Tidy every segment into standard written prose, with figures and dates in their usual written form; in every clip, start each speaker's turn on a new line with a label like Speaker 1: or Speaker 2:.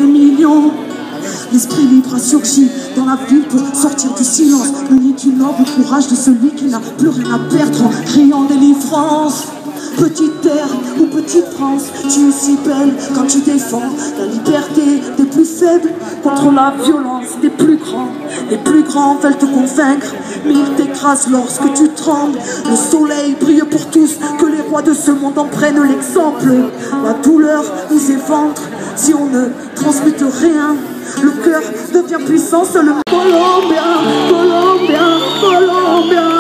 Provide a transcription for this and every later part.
Speaker 1: des millions. L'esprit libre a surgi dans la ville pour sortir du silence. Muni du noble courage de celui qui n'a plus rien à perdre en criant délivrance. Petite terre ou petite France, tu es si belle quand tu défends la liberté des plus faibles contre la violence des plus grands. Les plus grands veulent te convaincre, mais ils t'écrasent lorsque tu trembles. Le soleil brille pour tous, que les rois de ce monde en prennent l'exemple. La douleur nous éventre si on ne transmette rien. Le cœur devient puissant, seul le Colombien, Colombien, Colombien.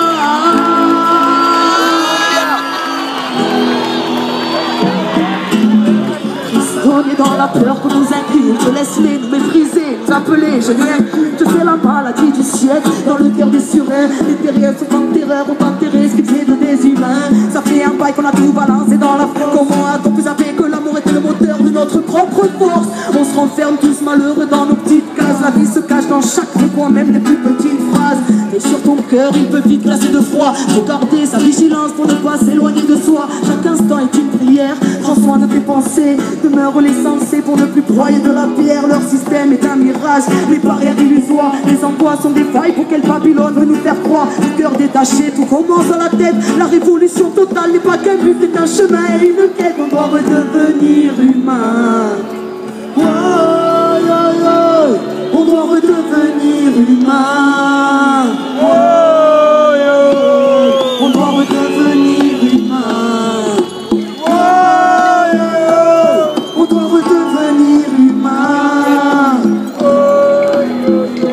Speaker 1: Prisonnier dans la peur qu'on nous inculque, laisse-les nous mépriser, nous appeler génies. Tu sais la maladie du siècle, dans le cœur des surins. Les terriens sont en terreur, ont enterré ce qu'ils faisaient de des humains. Ça fait un bail qu'on a tout balancé dans la force. Comment a-t-on pu savoir que l'amour était le moteur de notre propre force? On se renferme tous malheureux dans nos petites cases. La vie se cache dans chaque recoin, même les plus petites phrases. Et sur ton cœur, il peut vite glacer de froid. Faut garder sa vigilance pour ne pas s'éloigner de soi. Chaque instant est une prière. Prends soin de tes pensées, demeure les sensés pour ne plus broyer de la pierre. Leur système est un mirage, les barrières illusoires. Les angoisses sont des failles pour quel Babylone veut nous faire croire. Le cœur détaché, tout commence à la tête. La révolution totale n'est pas qu'un but, c'est un chemin et une quête. On doit redevenir humain. Oh, oh, oh. On doit redevenir humain. Oh, oh, oh. On doit redevenir humain. Oh, oh, oh. On doit redevenir humain. Oh, oh, oh.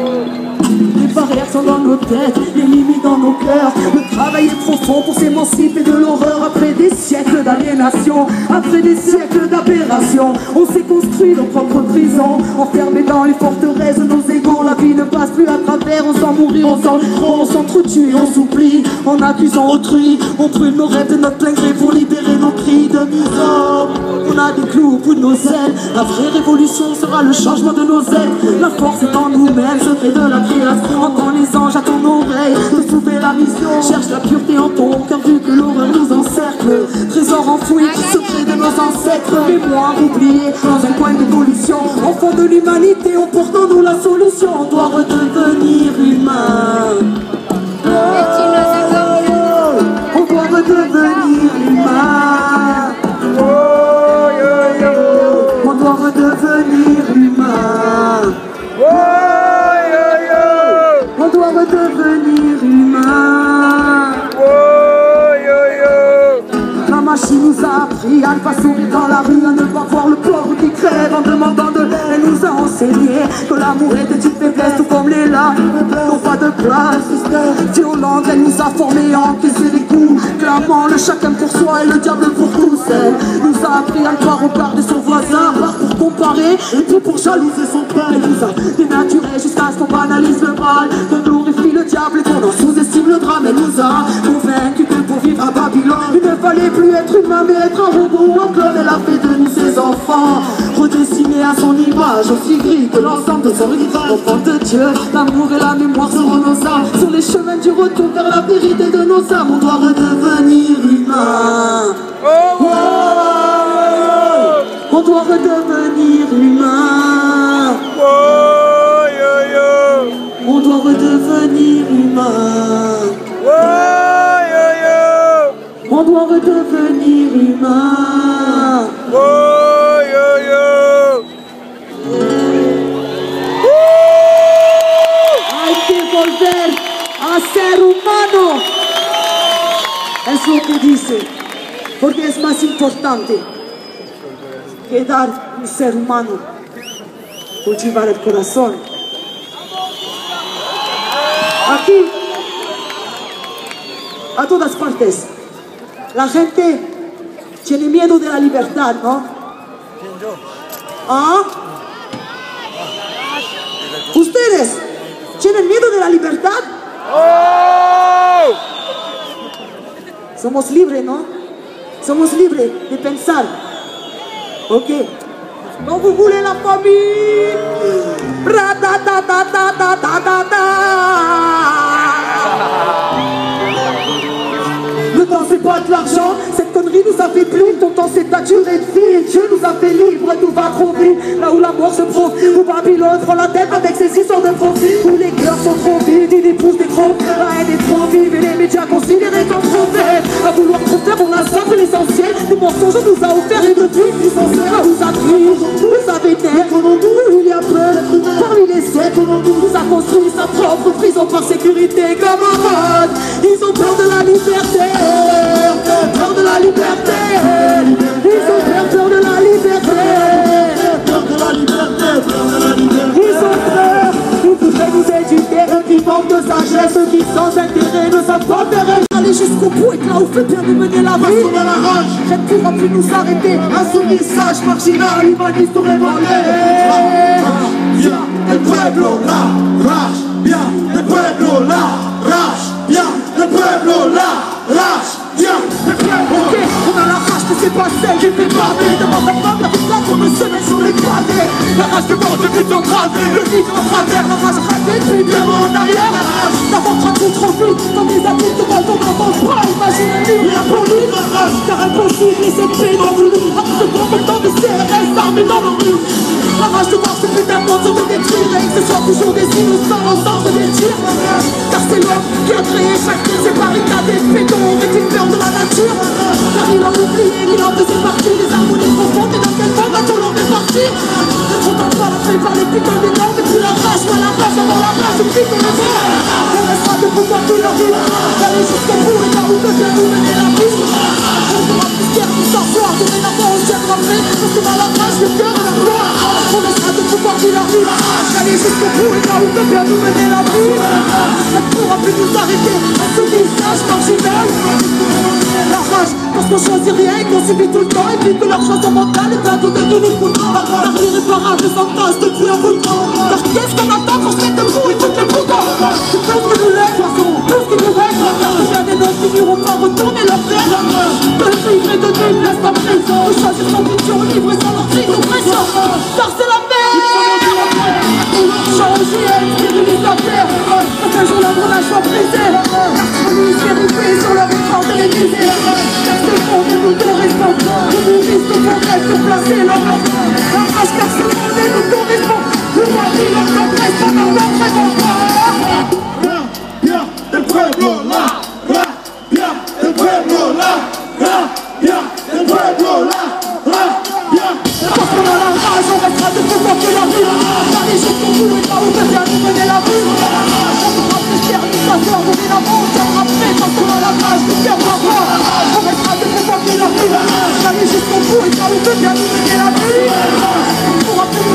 Speaker 1: Les barrières sont dans nos têtes, les limites dans nos cœurs. Le travail est profond pour s'émanciper de l'horreur. Après des siècles d'aliénation, après des siècles d'aberration, on s'est construit nos propres prisons, enfermés dans les forteresses de nos égaux. La vie ne passe plus à travers, on s'en mourir, on s'en trop, on s'entretue, on s'oublie en accusant autrui. On brûle nos rêves de notre plein gré pour libérer nos cris de misère. On a des clous au bout de nos ailes, la vraie révolution sera le changement de nos ailes. La force est en nous-mêmes, secret de la création. Entends les anges à ton oreille, de soulever la mission. Cherche la pureté en ton cœur vu que l'horreur nous encercle. Trésor enfoui, secret de nos ancêtres. Mémoire oubliée dans un coin d'évolution. Enfants de l'humanité, on porte en nous la solution. On doit redevenir humain. Oh, on doit redevenir humain. Oh, on doit redevenir humain. Oh, on doit redevenir humain. La machine nous a appris à ne pas sourire dans la rue, à ne pas voir le pauvre qui crève en demandant de l'aide. Elle nous a enseigné que l'amour était une faiblesse, tout comme les larmes n'ont pas de place. Violente, elle nous a formés à encaisser les coups, clamant le chacun pour soi et le diable pour tous. Elle nous a appris à ne pas regarder son voisin, pas pour comparer et puis pour jalouser son père. Elle nous a dénaturé jusqu'à ce qu'on banalise le mal, qu'on glorifie le diable et qu'on en sous-estime le drame. Elle nous a convaincus que pour vivre à Babylone, il ne fallait plus être humain mais être un robot ou un clone. Elle a fait de nous ses enfants, redessinés à son image, aussi gris que l'ensemble de son rival. Enfants de Dieu, l'amour et la mémoire seront nos âmes, sur les chemins du retour vers la vérité de nos âmes. On doit redevenir humain. Oh, on doit redevenir humain. On doit redevenir humain. On doit redevenir humain. Hay que volver a ser humano. Es lo que dice, porque es más importante que dar un ser humano, cultivar el corazón. Aquí, a todas partes, la gente tiene miedo de la libertad, ¿no? ¿Ah? ¿Ustedes tienen miedo de la libertad? ¡Oh! Somos libres, ¿no? Somos libres de pensar. Ok. ¿No vous voulez la famille? Le temps c'est pas de l'argent, cette connerie nous a fait plus, ton temps c'est ta durée de vie. Dieu nous a fait libre, tout va trop vite. Là où la mort se profite, où Babylone prend la tête avec ses histoires de profit. Où les cœurs sont trop vides, ils épousent des gros. La haine est trop vive et les médias considérés comme prophètes. À vouloir trop faire, on a simple l'essentiel. Des mensonges nous a offert et depuis là où ça pris, nous a vénère. Il y a peur parmi les sept, nous a construit sa propre prison par sécurité. Camarades, ils ont peur de la liberté. Peur de la liberté. Ils ont peur de la liberté. Peur de la liberté. Ils ont peur. Ils voudraient nous éduquer. Eux qui manquent de sagesse. Eux qui sans intérêt ne savent pas faire. Aller jusqu'au bout et que là où fait bien nous mener la vie. On a la rage. Rien ne pourra plus nous arrêter. Insoumis, sage, marginal, humaniste ou révolté.
Speaker 2: Bien, el pueblo la rage. Bien, el pueblo la rage. Bien, el pueblo la rage. Bien, el pueblo.
Speaker 1: Ok, on a la rage, mais c'est pas celle qui fait parler. Devant ta femme, la toute là qu'on me semaine sur les pavés. La rage de mort depuis ton travers. Le vide en travers, la rage ratée, puis bien en arrière. La vente raconte trop vite, comme des adultes devant ton enfant. Pas imaginer rien pour lui. Car impossible, et c'est pénible. Après ce temps de CRS armés dans nos rues. La rage de voir ce putain de monde se détruire. Et que ce soit toujours des innocents en centre des tirs. Car c'est l'homme qui a créé chaque crise. C'est barricadé, béton, mais une peur de la nature. Car il a oublié qu'il en faisait partie. Les harmonies profondes et dans quel temps va-t-on l'en répartir? On t'en pas la fait par les putains des normes. Et puis la rage, pas la rage, avant la rage, on pique, on est mort. On restera de pouvoir tout leur vie. D'aller jusqu'au bout et là où veut bien nous mener la vie. On sera plus fiers du soir, dorénavant on tiendra prêt. Parce que dans la rage, le cœur et la gloire. On restera de pouvoir tout leur vie. D'aller jusqu'au bout et là où veut bien nous mener la vie. On ne pourra plus nous arrêter. On se visage marginal. La rage, parce qu'on choisit rien et qu'on subit tout le temps. Et puis que leur chanson mentale est un tout de tout le coup. Car l'irréparable s'entasse depuis un bout de temps. Car qu'est-ce qu'on attend qu'on se mette debout et toutes les boutons? C'est tout ce que nous laisse, tout ce qui nous reste. Bien des nôtres qui n'iront pas retourner leur frère. De vivre et de vivre, laisse pas prison. De choisir son mission, livrer sans leur crise ou pression. Car c'est la merde. Changer et stériliser la terre. Parce qu'un jour la brûlage soit brisée. On nous vérifie sur leur écran télévisé. Car c'est bon que nous correspond. Que nous risquons qu'on reste placés là. La rage car ce monde nous correspond. Le roi dit notre adresse pendant notre réconfort.
Speaker 2: Bien, el pueblo la rage. Bien, el pueblo la rage. Bien, el pueblo la rage. Bien.
Speaker 1: Parce qu'on a la rage, on restera de pouvoir que la vie. D'aller jusqu'au bout et là où veut bien nous mener la vie. On sera plus fiers du savoir, dorénavant on tiendra prêt. Parce qu'on a la rage, le cœur va voir. On restera de pouvoir que la vie. D'aller jusqu'au bout et là où veut bien nous mener la vie. On pourra plus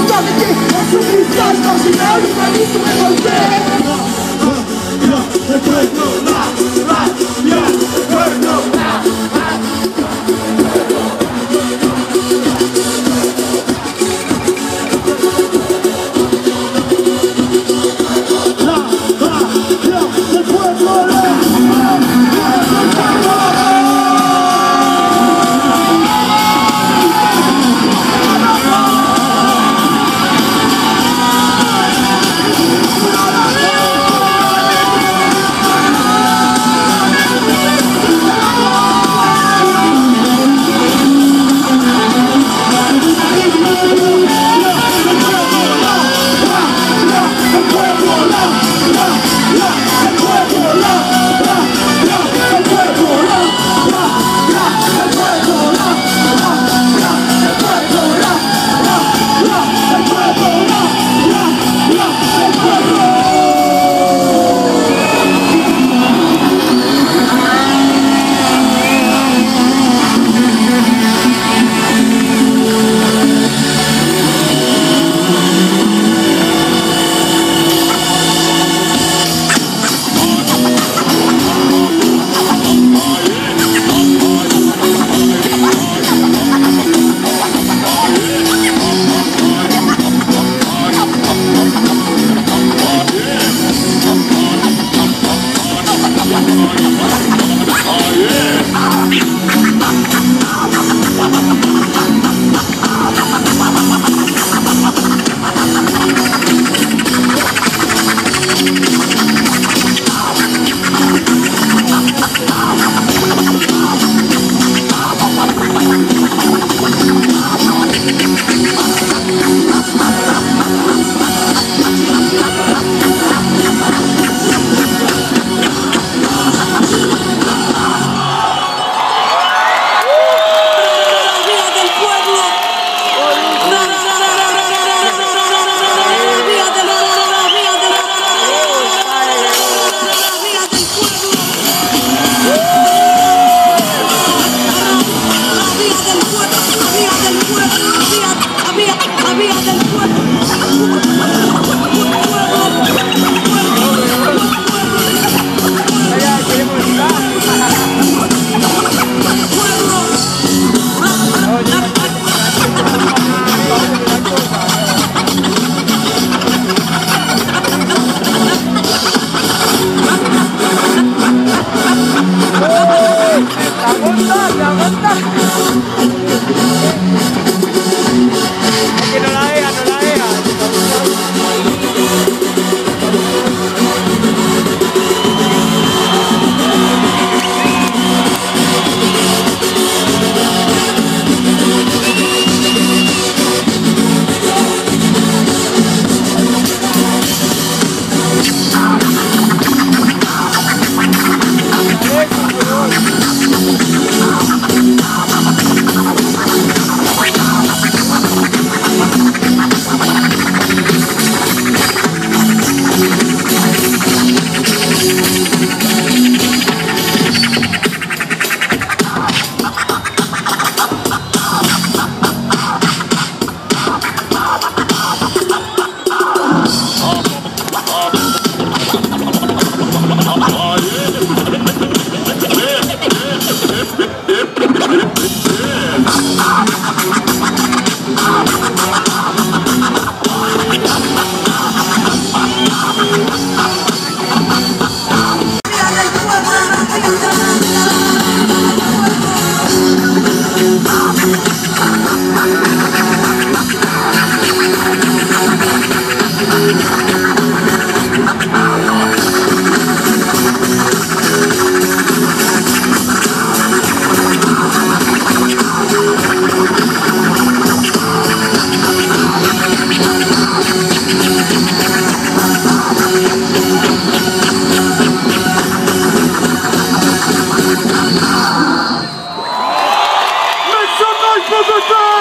Speaker 2: applaudissements.